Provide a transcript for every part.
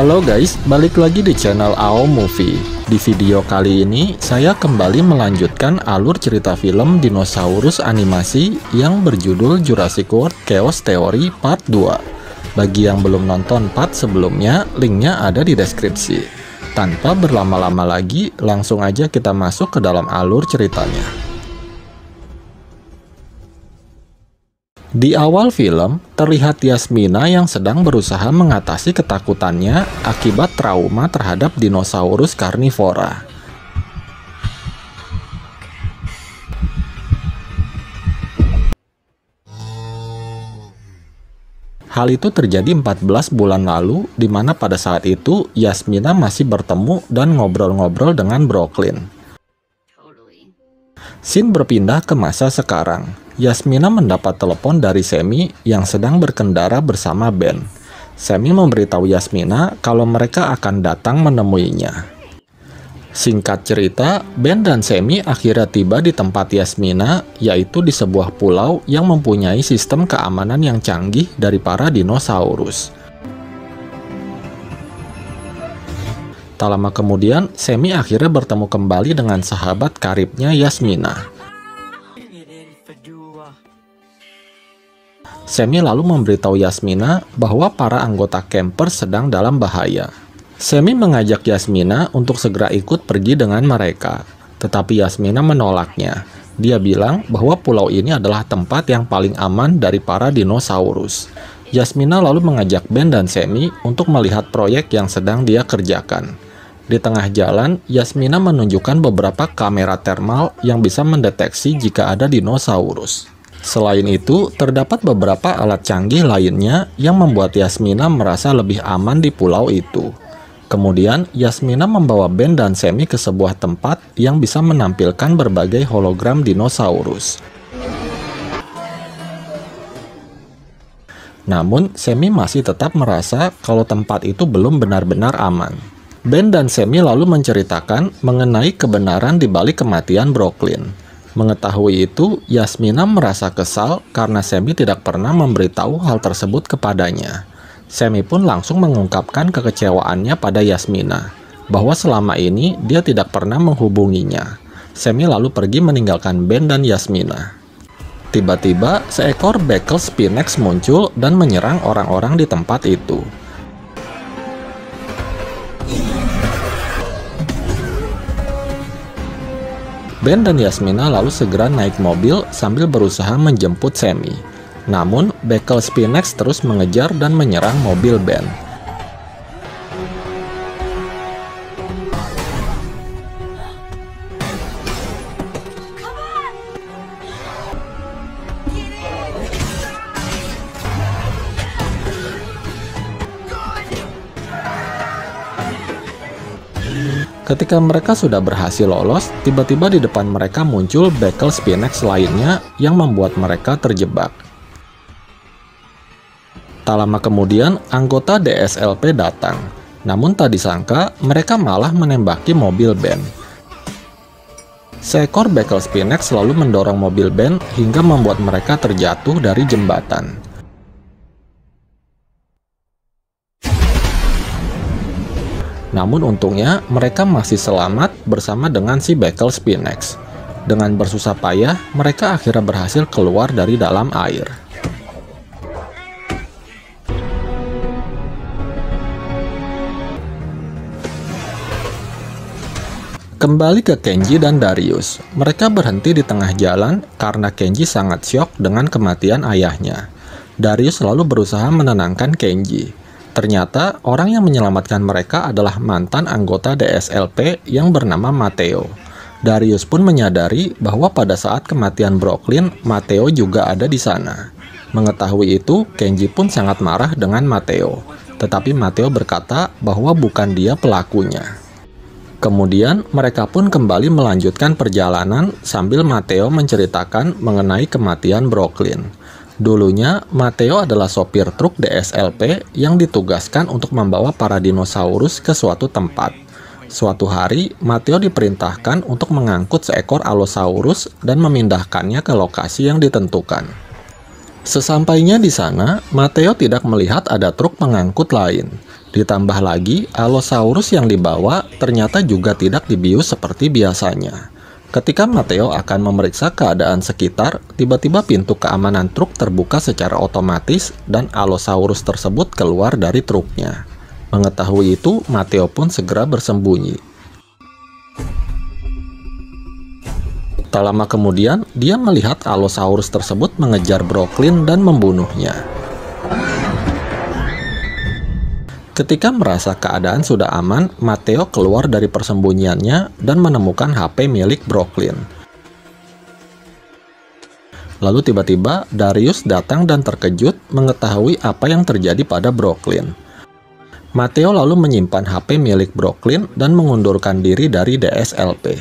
Halo guys, balik lagi di channel AO Movie. Di video kali ini, saya kembali melanjutkan alur cerita film dinosaurus animasi yang berjudul Jurassic World Chaos Theory Part 2. Bagi yang belum nonton part sebelumnya, linknya ada di deskripsi. Tanpa berlama-lama lagi, langsung aja kita masuk ke dalam alur ceritanya. Di awal film, terlihat Yasmina yang sedang berusaha mengatasi ketakutannya akibat trauma terhadap dinosaurus karnivora. Hal itu terjadi 14 bulan lalu, di mana pada saat itu Yasmina masih bertemu dan ngobrol-ngobrol dengan Brooklyn. Scene berpindah ke masa sekarang. Yasmina mendapat telepon dari Sammy yang sedang berkendara bersama Ben. Sammy memberitahu Yasmina kalau mereka akan datang menemuinya. Singkat cerita, Ben dan Sammy akhirnya tiba di tempat Yasmina, yaitu di sebuah pulau yang mempunyai sistem keamanan yang canggih dari para dinosaurus. Tak lama kemudian, Sammy akhirnya bertemu kembali dengan sahabat karibnya Yasmina. Sammy lalu memberitahu Yasmina bahwa para anggota camper sedang dalam bahaya. Sammy mengajak Yasmina untuk segera ikut pergi dengan mereka, tetapi Yasmina menolaknya. Dia bilang bahwa pulau ini adalah tempat yang paling aman dari para dinosaurus. Yasmina lalu mengajak Ben dan Sammy untuk melihat proyek yang sedang dia kerjakan. Di tengah jalan, Yasmina menunjukkan beberapa kamera thermal yang bisa mendeteksi jika ada dinosaurus. Selain itu, terdapat beberapa alat canggih lainnya yang membuat Yasmina merasa lebih aman di pulau itu. Kemudian, Yasmina membawa Ben dan Sammy ke sebuah tempat yang bisa menampilkan berbagai hologram dinosaurus. Namun, Sammy masih tetap merasa kalau tempat itu belum benar-benar aman. Ben dan Sammy lalu menceritakan mengenai kebenaran di balik kematian Brooklyn. Mengetahui itu, Yasmina merasa kesal karena Sammy tidak pernah memberitahu hal tersebut kepadanya. Sammy pun langsung mengungkapkan kekecewaannya pada Yasmina, bahwa selama ini dia tidak pernah menghubunginya. Sammy lalu pergi meninggalkan Ben dan Yasmina. Tiba-tiba, seekor bekel Spinax muncul dan menyerang orang-orang di tempat itu. Ben dan Yasmina lalu segera naik mobil sambil berusaha menjemput Sammy. Namun, bekel Spinax terus mengejar dan menyerang mobil Ben. Ketika mereka sudah berhasil lolos, tiba-tiba di depan mereka muncul bekel Spinax lainnya yang membuat mereka terjebak. Tak lama kemudian, anggota DSLP datang. Namun tak disangka, mereka malah menembaki mobil Ben. Seekor bekel Spinax selalu mendorong mobil Ben hingga membuat mereka terjatuh dari jembatan. Namun untungnya mereka masih selamat bersama dengan si bekel Spinax. Dengan bersusah payah, mereka akhirnya berhasil keluar dari dalam air. Kembali ke Kenji dan Darius. Mereka berhenti di tengah jalan karena Kenji sangat syok dengan kematian ayahnya. Darius selalu berusaha menenangkan Kenji. Ternyata, orang yang menyelamatkan mereka adalah mantan anggota DSLP yang bernama Matteo. Darius pun menyadari bahwa pada saat kematian Brooklyn, Matteo juga ada di sana. Mengetahui itu, Kenji pun sangat marah dengan Matteo. Tetapi Matteo berkata bahwa bukan dia pelakunya. Kemudian, mereka pun kembali melanjutkan perjalanan sambil Matteo menceritakan mengenai kematian Brooklyn. Dulunya, Matteo adalah sopir truk DSLP yang ditugaskan untuk membawa para dinosaurus ke suatu tempat. Suatu hari, Matteo diperintahkan untuk mengangkut seekor Allosaurus dan memindahkannya ke lokasi yang ditentukan. Sesampainya di sana, Matteo tidak melihat ada truk pengangkut lain. Ditambah lagi, Allosaurus yang dibawa ternyata juga tidak dibius seperti biasanya. Ketika Matteo akan memeriksa keadaan sekitar, tiba-tiba pintu keamanan truk terbuka secara otomatis dan Allosaurus tersebut keluar dari truknya. Mengetahui itu, Matteo pun segera bersembunyi. Tak lama kemudian, dia melihat Allosaurus tersebut mengejar Brooklyn dan membunuhnya. Ketika merasa keadaan sudah aman, Matteo keluar dari persembunyiannya dan menemukan HP milik Brooklyn. Lalu tiba-tiba Darius datang dan terkejut mengetahui apa yang terjadi pada Brooklyn. Matteo lalu menyimpan HP milik Brooklyn dan mengundurkan diri dari DSLP.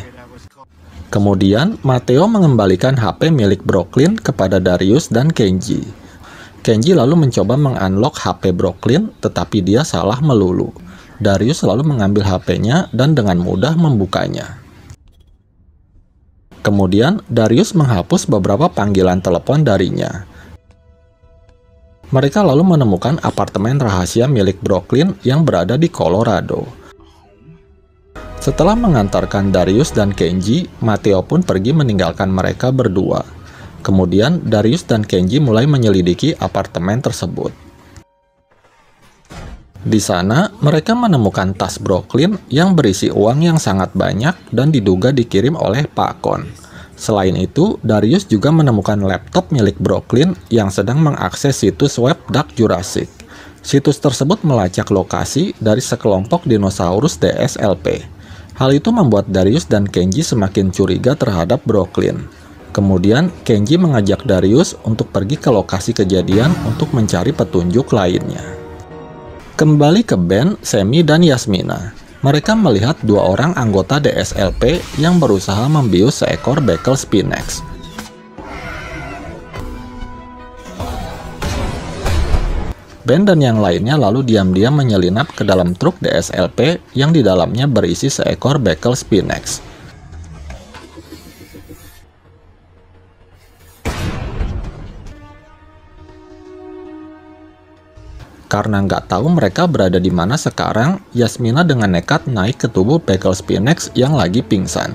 Kemudian, Matteo mengembalikan HP milik Brooklyn kepada Darius dan Kenji. Kenji lalu mencoba mengunlock HP Brooklyn, tetapi dia salah melulu. Darius lalu mengambil HP-nya dan dengan mudah membukanya. Kemudian, Darius menghapus beberapa panggilan telepon darinya. Mereka lalu menemukan apartemen rahasia milik Brooklyn yang berada di Colorado. Setelah mengantarkan Darius dan Kenji, Matteo pun pergi meninggalkan mereka berdua. Kemudian, Darius dan Kenji mulai menyelidiki apartemen tersebut. Di sana, mereka menemukan tas Brooklyn yang berisi uang yang sangat banyak dan diduga dikirim oleh Pak Kon. Selain itu, Darius juga menemukan laptop milik Brooklyn yang sedang mengakses situs web Dark Jurassic. Situs tersebut melacak lokasi dari sekelompok dinosaurus DSLP. Hal itu membuat Darius dan Kenji semakin curiga terhadap Brooklyn. Kemudian, Kenji mengajak Darius untuk pergi ke lokasi kejadian untuk mencari petunjuk lainnya. Kembali ke Ben, Sammy, dan Yasmina. Mereka melihat dua orang anggota DSLP yang berusaha membius seekor bekel Spinax. Ben dan yang lainnya lalu diam-diam menyelinap ke dalam truk DSLP yang di dalamnya berisi seekor bekel Spinax. Karena nggak tahu mereka berada di mana sekarang, Yasmina dengan nekat naik ke tubuh bekel Spinax yang lagi pingsan.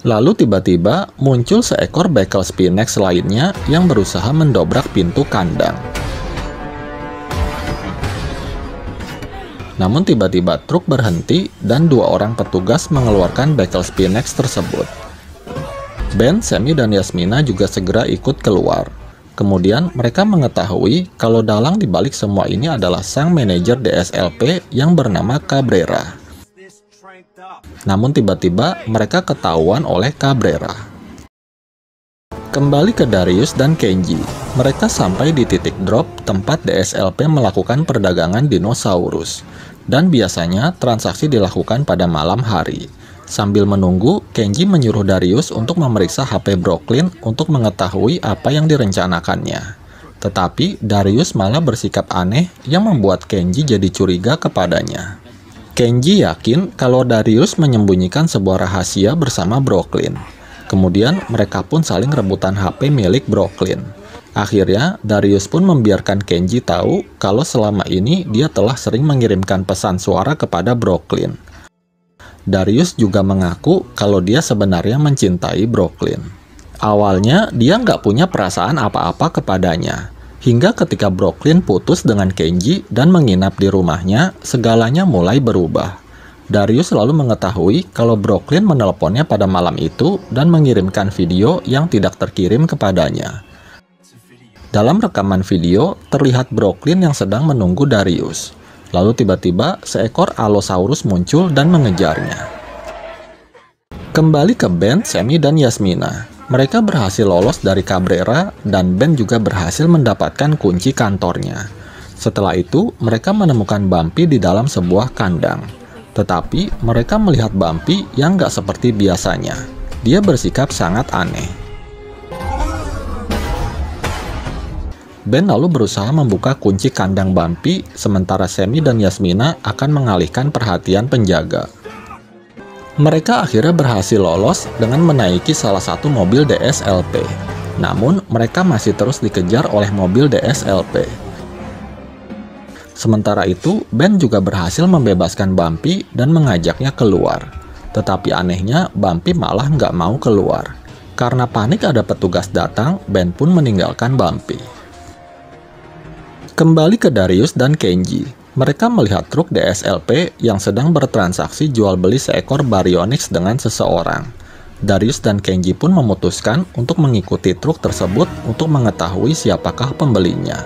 Lalu tiba-tiba muncul seekor bekel Spinax lainnya yang berusaha mendobrak pintu kandang. Namun tiba-tiba truk berhenti dan dua orang petugas mengeluarkan bekel Spinax tersebut. Ben, Sammy, dan Yasmina juga segera ikut keluar. Kemudian mereka mengetahui kalau dalang dibalik semua ini adalah sang manajer DSLP yang bernama Cabrera. Namun tiba-tiba mereka ketahuan oleh Cabrera. Kembali ke Darius dan Kenji. Mereka sampai di titik drop tempat DSLP melakukan perdagangan dinosaurus. Dan biasanya transaksi dilakukan pada malam hari. Sambil menunggu, Kenji menyuruh Darius untuk memeriksa HP Brooklyn untuk mengetahui apa yang direncanakannya. Tetapi Darius malah bersikap aneh yang membuat Kenji jadi curiga kepadanya. Kenji yakin kalau Darius menyembunyikan sebuah rahasia bersama Brooklyn. Kemudian mereka pun saling rebutan HP milik Brooklyn. Akhirnya, Darius pun membiarkan Kenji tahu kalau selama ini dia telah sering mengirimkan pesan suara kepada Brooklyn. Darius juga mengaku kalau dia sebenarnya mencintai Brooklyn. Awalnya, dia nggak punya perasaan apa-apa kepadanya. Hingga ketika Brooklyn putus dengan Kenji dan menginap di rumahnya, segalanya mulai berubah. Darius selalu mengetahui kalau Brooklyn menelponnya pada malam itu dan mengirimkan video yang tidak terkirim kepadanya. Dalam rekaman video, terlihat Brooklyn yang sedang menunggu Darius. Lalu tiba-tiba seekor Allosaurus muncul dan mengejarnya. Kembali ke Ben, Sammy, dan Yasmina. Mereka berhasil lolos dari Cabrera dan Ben juga berhasil mendapatkan kunci kantornya. Setelah itu, mereka menemukan Bumpy di dalam sebuah kandang. Tetapi mereka melihat Bumpy yang nggak seperti biasanya. Dia bersikap sangat aneh. Ben lalu berusaha membuka kunci kandang Bumpy, sementara Sammy dan Yasmina akan mengalihkan perhatian penjaga. Mereka akhirnya berhasil lolos dengan menaiki salah satu mobil DSLP. Namun, mereka masih terus dikejar oleh mobil DSLP. Sementara itu, Ben juga berhasil membebaskan Bumpy dan mengajaknya keluar. Tetapi anehnya, Bumpy malah nggak mau keluar. Karena panik ada petugas datang, Ben pun meninggalkan Bumpy. Kembali ke Darius dan Kenji. Mereka melihat truk DSLP yang sedang bertransaksi jual beli seekor Baryonyx dengan seseorang. Darius dan Kenji pun memutuskan untuk mengikuti truk tersebut untuk mengetahui siapakah pembelinya.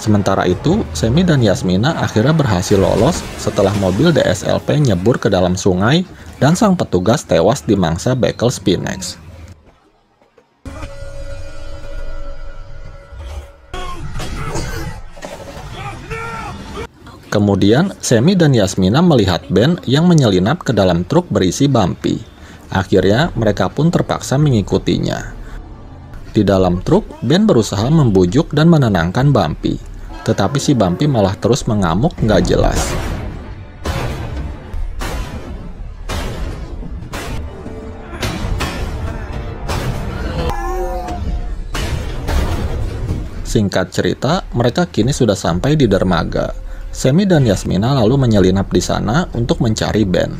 Sementara itu, Semi dan Yasmina akhirnya berhasil lolos setelah mobil DSLP nyebur ke dalam sungai dan sang petugas tewas dimangsa bekel Spinax. Kemudian, Semi dan Yasmina melihat Ben yang menyelinap ke dalam truk berisi Bumpy. Akhirnya, mereka pun terpaksa mengikutinya. Di dalam truk, Ben berusaha membujuk dan menenangkan Bumpy. Tetapi si Bumpy malah terus mengamuk nggak jelas. Singkat cerita, mereka kini sudah sampai di dermaga. Semi dan Yasmina lalu menyelinap di sana untuk mencari Ben.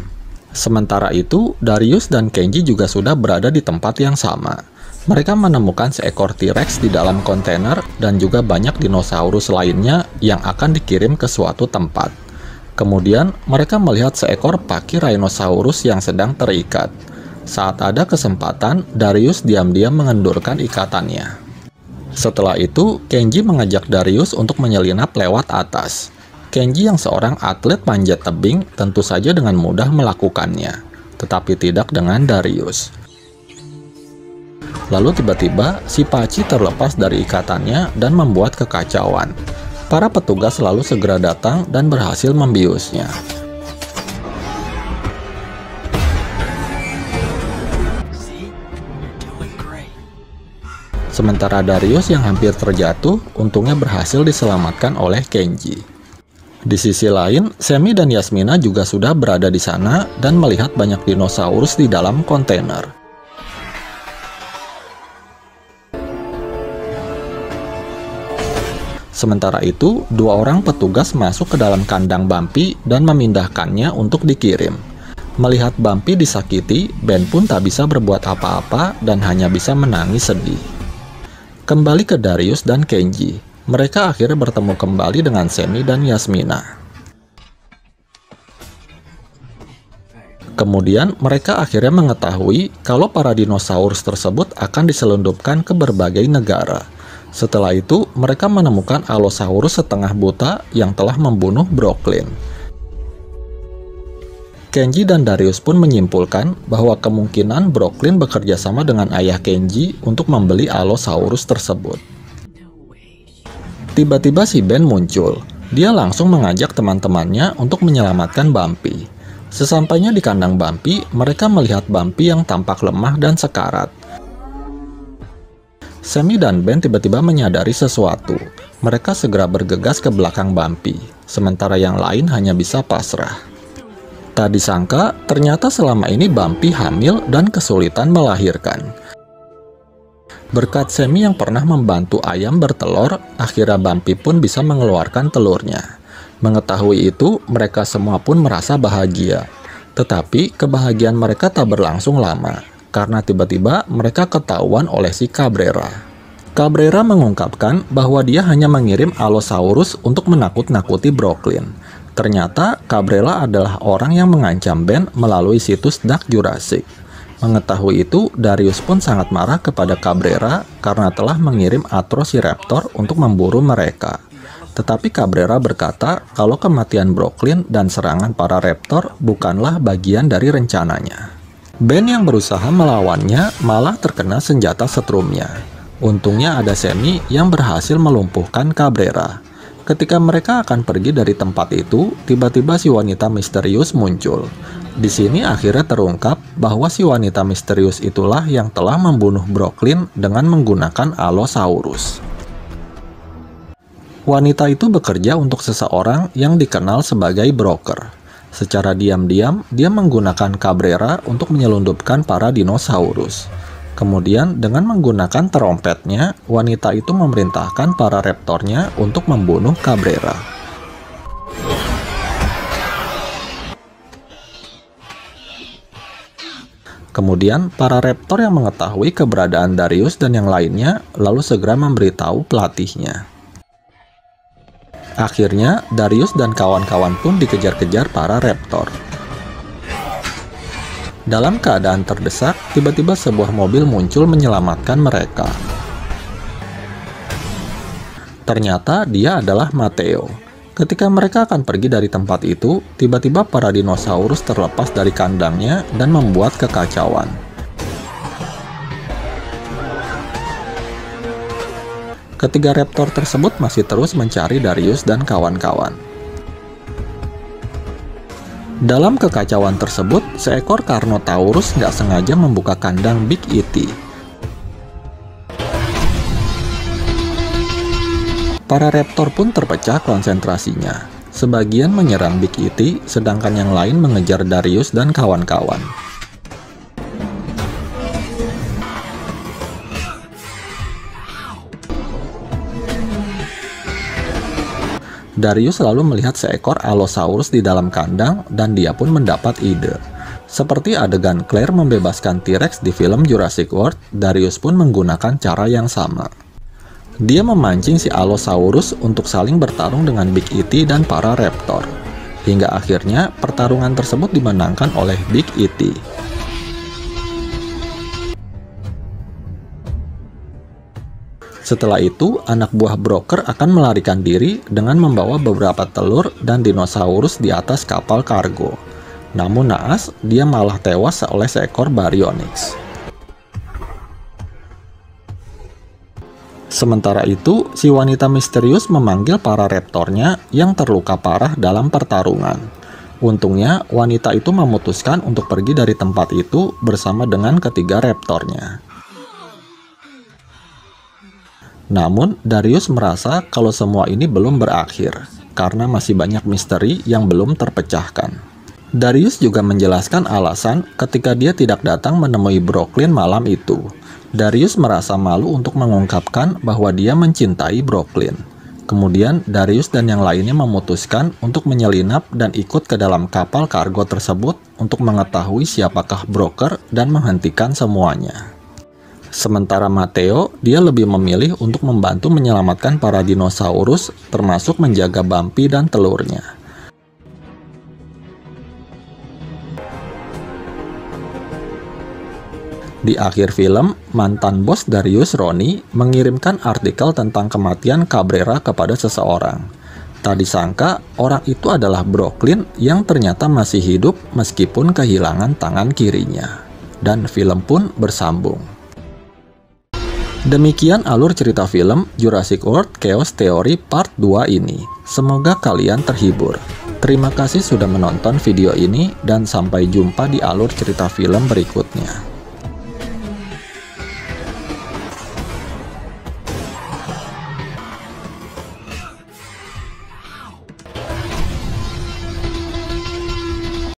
Sementara itu, Darius dan Kenji juga sudah berada di tempat yang sama. Mereka menemukan seekor T-Rex di dalam kontainer dan juga banyak dinosaurus lainnya yang akan dikirim ke suatu tempat. Kemudian, mereka melihat seekor Pachyrhinosaurus yang sedang terikat. Saat ada kesempatan, Darius diam-diam mengendurkan ikatannya. Setelah itu, Kenji mengajak Darius untuk menyelinap lewat atas. Kenji yang seorang atlet panjat tebing tentu saja dengan mudah melakukannya, tetapi tidak dengan Darius. Lalu tiba-tiba si Pachi terlepas dari ikatannya dan membuat kekacauan. Para petugas lalu segera datang dan berhasil membiusnya. Sementara Darius yang hampir terjatuh, untungnya berhasil diselamatkan oleh Kenji. Di sisi lain, Semi dan Yasmina juga sudah berada di sana dan melihat banyak dinosaurus di dalam kontainer. Sementara itu, dua orang petugas masuk ke dalam kandang Bumpy dan memindahkannya untuk dikirim. Melihat Bumpy disakiti, Ben pun tak bisa berbuat apa-apa dan hanya bisa menangis sedih. Kembali ke Darius dan Kenji. Mereka akhirnya bertemu kembali dengan Semi dan Yasmina. Kemudian mereka akhirnya mengetahui kalau para dinosaurus tersebut akan diselundupkan ke berbagai negara. Setelah itu, mereka menemukan Allosaurus setengah buta yang telah membunuh Brooklyn. Kenji dan Darius pun menyimpulkan bahwa kemungkinan Brooklyn bekerja sama dengan ayah Kenji untuk membeli Allosaurus tersebut. Tiba-tiba si Ben muncul. Dia langsung mengajak teman-temannya untuk menyelamatkan Bumpy. Sesampainya di kandang Bumpy, mereka melihat Bumpy yang tampak lemah dan sekarat. Semi dan Ben tiba-tiba menyadari sesuatu. Mereka segera bergegas ke belakang Bumpy, sementara yang lain hanya bisa pasrah. Tak disangka, ternyata selama ini Bumpy hamil dan kesulitan melahirkan. Berkat Semi yang pernah membantu ayam bertelur, akhirnya Bumpy pun bisa mengeluarkan telurnya. Mengetahui itu, mereka semua pun merasa bahagia. Tetapi, kebahagiaan mereka tak berlangsung lama, karena tiba-tiba mereka ketahuan oleh si Cabrera. Cabrera mengungkapkan bahwa dia hanya mengirim Allosaurus untuk menakut-nakuti Brooklyn. Ternyata, Cabrera adalah orang yang mengancam Ben melalui situs Dark Jurassic. Mengetahui itu, Darius pun sangat marah kepada Cabrera karena telah mengirim Atrociraptor untuk memburu mereka. Tetapi Cabrera berkata kalau kematian Brooklyn dan serangan para raptor bukanlah bagian dari rencananya. Ben yang berusaha melawannya malah terkena senjata setrumnya. Untungnya ada Semi yang berhasil melumpuhkan Cabrera. Ketika mereka akan pergi dari tempat itu, tiba-tiba si wanita misterius muncul. Di sini akhirnya terungkap bahwa si wanita misterius itulah yang telah membunuh Brooklyn dengan menggunakan Allosaurus. Wanita itu bekerja untuk seseorang yang dikenal sebagai broker. Secara diam-diam, dia menggunakan Cabrera untuk menyelundupkan para dinosaurus. Kemudian dengan menggunakan trompetnya, wanita itu memerintahkan para raptornya untuk membunuh Cabrera. Kemudian para raptor yang mengetahui keberadaan Darius dan yang lainnya lalu segera memberitahu pelatihnya. Akhirnya Darius dan kawan-kawan pun dikejar-kejar para raptor. Dalam keadaan terdesak, tiba-tiba sebuah mobil muncul menyelamatkan mereka. Ternyata dia adalah Matteo. Ketika mereka akan pergi dari tempat itu, tiba-tiba para dinosaurus terlepas dari kandangnya dan membuat kekacauan. Ketiga raptor tersebut masih terus mencari Darius dan kawan-kawan. Dalam kekacauan tersebut, seekor Carnotaurus nggak sengaja membuka kandang Big E.T. Para raptor pun terpecah konsentrasinya. Sebagian menyerang Big E.T., sedangkan yang lain mengejar Darius dan kawan-kawan. Darius lalu melihat seekor Allosaurus di dalam kandang dan dia pun mendapat ide. Seperti adegan Claire membebaskan T-Rex di film Jurassic World, Darius pun menggunakan cara yang sama. Dia memancing si Allosaurus untuk saling bertarung dengan Big E.T. dan para raptor. Hingga akhirnya pertarungan tersebut dimenangkan oleh Big E.T. Setelah itu, anak buah Broker akan melarikan diri dengan membawa beberapa telur dan dinosaurus di atas kapal kargo. Namun naas, dia malah tewas oleh seekor Baryonyx. Sementara itu, si wanita misterius memanggil para raptornya yang terluka parah dalam pertarungan. Untungnya, wanita itu memutuskan untuk pergi dari tempat itu bersama dengan ketiga raptornya. Namun, Darius merasa kalau semua ini belum berakhir, karena masih banyak misteri yang belum terpecahkan. Darius juga menjelaskan alasan ketika dia tidak datang menemui Brooklyn malam itu. Darius merasa malu untuk mengungkapkan bahwa dia mencintai Brooklyn. Kemudian, Darius dan yang lainnya memutuskan untuk menyelinap dan ikut ke dalam kapal kargo tersebut untuk mengetahui siapakah Broker dan menghentikan semuanya. Sementara Matteo, dia lebih memilih untuk membantu menyelamatkan para dinosaurus, termasuk menjaga Bumpy dan telurnya. Di akhir film, mantan bos Darius, Ronnie, mengirimkan artikel tentang kematian Cabrera kepada seseorang. Tak disangka, orang itu adalah Brooklyn yang ternyata masih hidup meskipun kehilangan tangan kirinya. Dan film pun bersambung. Demikian alur cerita film Jurassic World Chaos Theory Part 2 ini. Semoga kalian terhibur. Terima kasih sudah menonton video ini dan sampai jumpa di alur cerita film berikutnya.